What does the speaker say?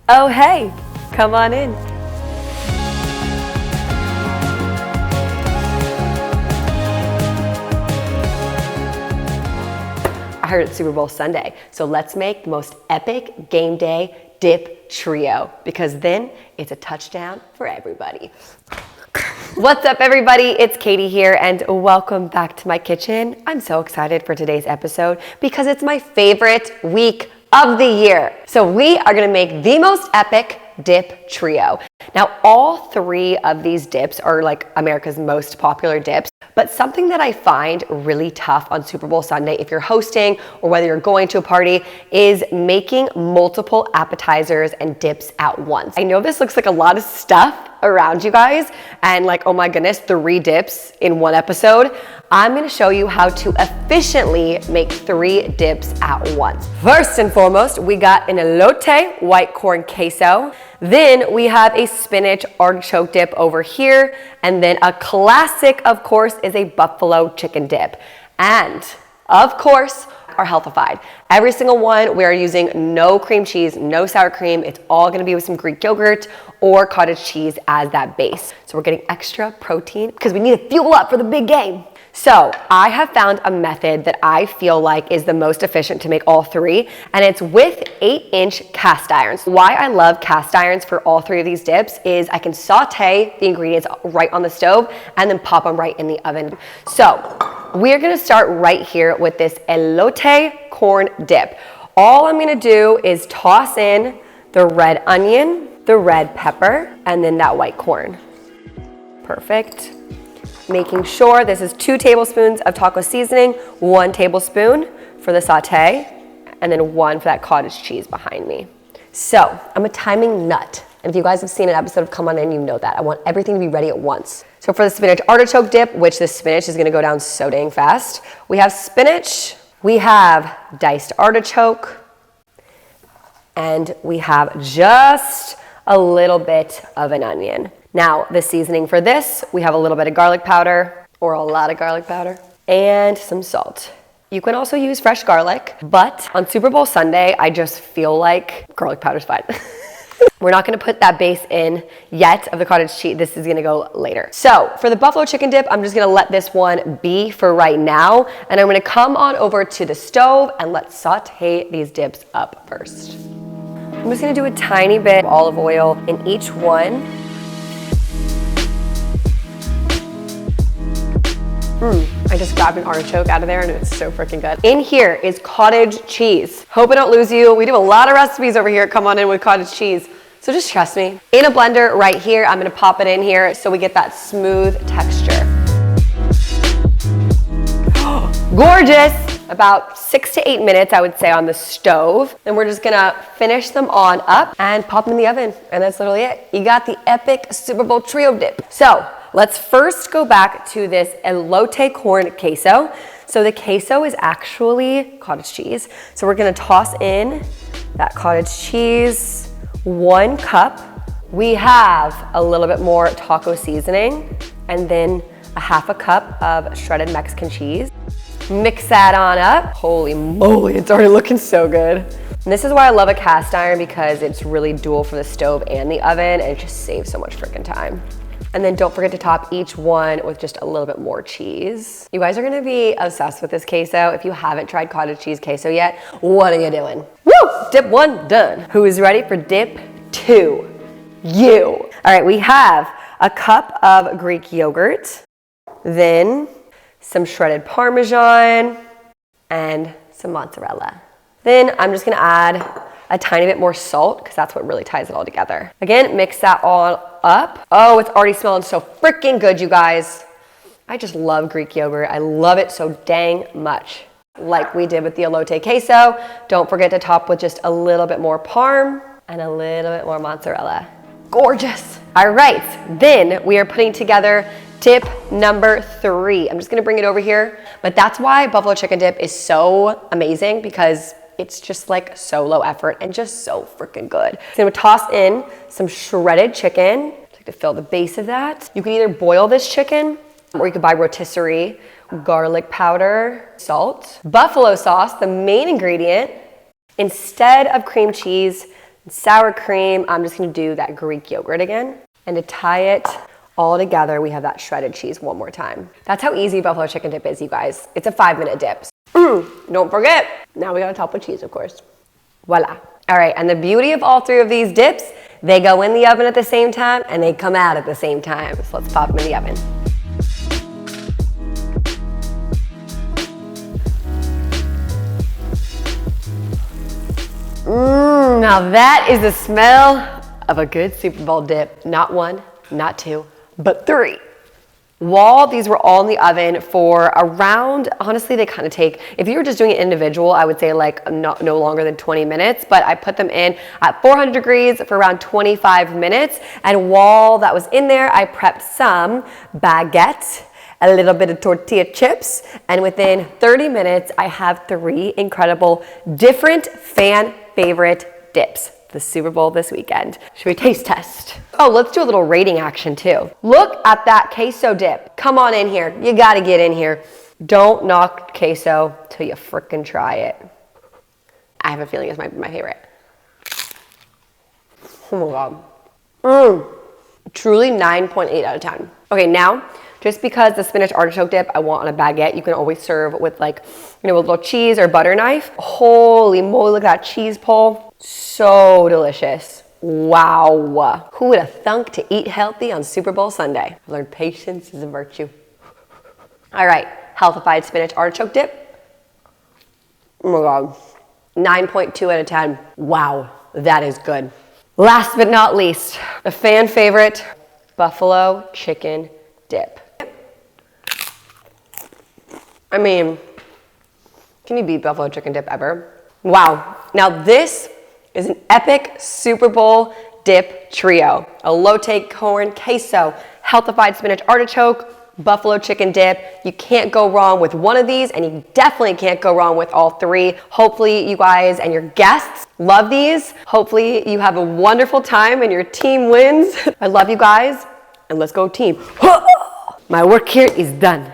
Oh, hey, come on in. I heard it's Super Bowl Sunday, so let's make the most epic game day dip trio, because then it's a touchdown for everybody. What's up, everybody? It's Katie here, and welcome back to my kitchen. I'm so excited for today's episode because it's my favorite week of the year. So we are gonna make the most epic dip trio. Now, all three of these dips are like America's most popular dips, but something that I find really tough on Super Bowl Sunday, if you're hosting or whether you're going to a party, is making multiple appetizers and dips at once. I know this looks like a lot of stuff around you guys, and like, oh my goodness, 3 dips in one episode. I'm gonna show you how to efficiently make 3 dips at once. First and foremost, we got an elote white corn queso. Then we have a spinach artichoke dip over here. And then a classic, of course, is a buffalo chicken dip. And of course, are healthified. Every single one, we are using no cream cheese, no sour cream. It's all gonna be with some Greek yogurt or cottage cheese as that base. So we're getting extra protein because we need to fuel up for the big game. So I have found a method that I feel like is the most efficient to make all 3, and it's with 8-inch cast irons. Why I love cast irons for all 3 of these dips is I can saute the ingredients right on the stove and then pop them right in the oven. So we're gonna start right here with this elote corn dip. All I'm gonna do is toss in the red onion, the red pepper, and then that white corn. Perfect. Making sure this is 2 tablespoons of taco seasoning, 1 tablespoon for the saute, and then 1 for that cottage cheese behind me. So I'm a timing nut. And if you guys have seen an episode of Come On In, you know that. I want everything to be ready at once. So for the spinach artichoke dip, which the spinach is gonna go down so dang fast, we have spinach, we have diced artichoke, and we have just a little bit of an onion. Now, the seasoning for this, we have a little bit of garlic powder, or a lot of garlic powder, and some salt. You can also use fresh garlic, but on Super Bowl Sunday, I just feel like garlic powder's fine. We're not gonna put that base in yet of the cottage cheese. This is gonna go later. So for the buffalo chicken dip, I'm just gonna let this one be for right now, and I'm gonna come on over to the stove and let's saute these dips up first. I'm just gonna do a tiny bit of olive oil in each one. I just grabbed an artichoke out of there and it's so freaking good. In here is cottage cheese. Hope I don't lose you. We do a lot of recipes over here. Come on in with cottage cheese. So just trust me. In a blender right here, I'm gonna pop it in here so we get that smooth texture. Gorgeous. About 6 to 8 minutes, I would say, on the stove. Then we're just gonna finish them on up and pop them in the oven. And that's literally it. You got the epic Super Bowl trio dip. So let's first go back to this elote corn queso. So the queso is actually cottage cheese. So we're gonna toss in that cottage cheese, 1 cup. We have a little bit more taco seasoning, and then a 1/2 cup of shredded Mexican cheese. Mix that on up. Holy moly, it's already looking so good. And this is why I love a cast iron, because it's really dual for the stove and the oven, and it just saves so much freaking time. And then don't forget to top each one with just a little bit more cheese. You guys are gonna be obsessed with this queso. If you haven't tried cottage cheese queso yet, what are you doing? Woo! Dip 1 done. Who is ready for dip 2? You. All right, we have a cup of Greek yogurt, then some shredded Parmesan, and some mozzarella. Then I'm just gonna add a tiny bit more salt, because that's what really ties it all together. Again, mix that all up. Oh, it's already smelling so freaking good, you guys. I just love Greek yogurt. I love it so dang much. Like we did with the elote queso, don't forget to top with just a little bit more parm and a little bit more mozzarella. Gorgeous. All right, then we are putting together tip number 3. I'm just gonna bring it over here, but that's why buffalo chicken dip is so amazing, because it's just like so low effort and just so freaking good. So I'm gonna toss in some shredded chicken to fill the base of that. You can either boil this chicken, or you could buy rotisserie, garlic powder, salt, buffalo sauce, the main ingredient. Instead of cream cheese, sour cream. I'm just gonna do that Greek yogurt again. And to tie it all together, we have that shredded cheese one more time. That's how easy buffalo chicken dip is, you guys. It's a 5-minute dip. Don't forget, now we gotta top with cheese, of course. Voila. All right, and the beauty of all 3 of these dips, they go in the oven at the same time and they come out at the same time. So let's pop them in the oven. Now that is the smell of a good Super Bowl dip. Not 1, not 2, but 3. While these were all in the oven for around, honestly, they kind of take, if you were just doing it individual, I would say like no longer than 20 minutes, but I put them in at 400 degrees for around 25 minutes. And while that was in there, I prepped some baguette, a little bit of tortilla chips, and within 30 minutes, I have 3 incredible different fan favorite dips. The Super Bowl this weekend. Should we taste test? Oh, let's do a little rating action too. Look at that queso dip. Come on in here. You gotta get in here. Don't knock queso till you frickin' try it. I have a feeling it's my favorite. Oh my God. Truly 9.8 out of 10. Okay, now, just because the spinach artichoke dip I want on a baguette, you can always serve with like, a little cheese or butter knife. Holy moly, look at that cheese pull. So delicious. Wow. Who would have thunk to eat healthy on Super Bowl Sunday? I learned patience is a virtue. All right, healthified spinach artichoke dip. Oh my God. 9.2 out of 10. Wow, that is good. Last but not least, a fan favorite, buffalo chicken dip. I mean, can you beat buffalo chicken dip ever? Wow. Now this is an epic Super Bowl dip trio. Elote corn queso, healthified spinach artichoke, buffalo chicken dip. You can't go wrong with one of these, and you definitely can't go wrong with all 3. Hopefully you guys and your guests love these. Hopefully you have a wonderful time and your team wins. I love you guys, and let's go team. My work here is done.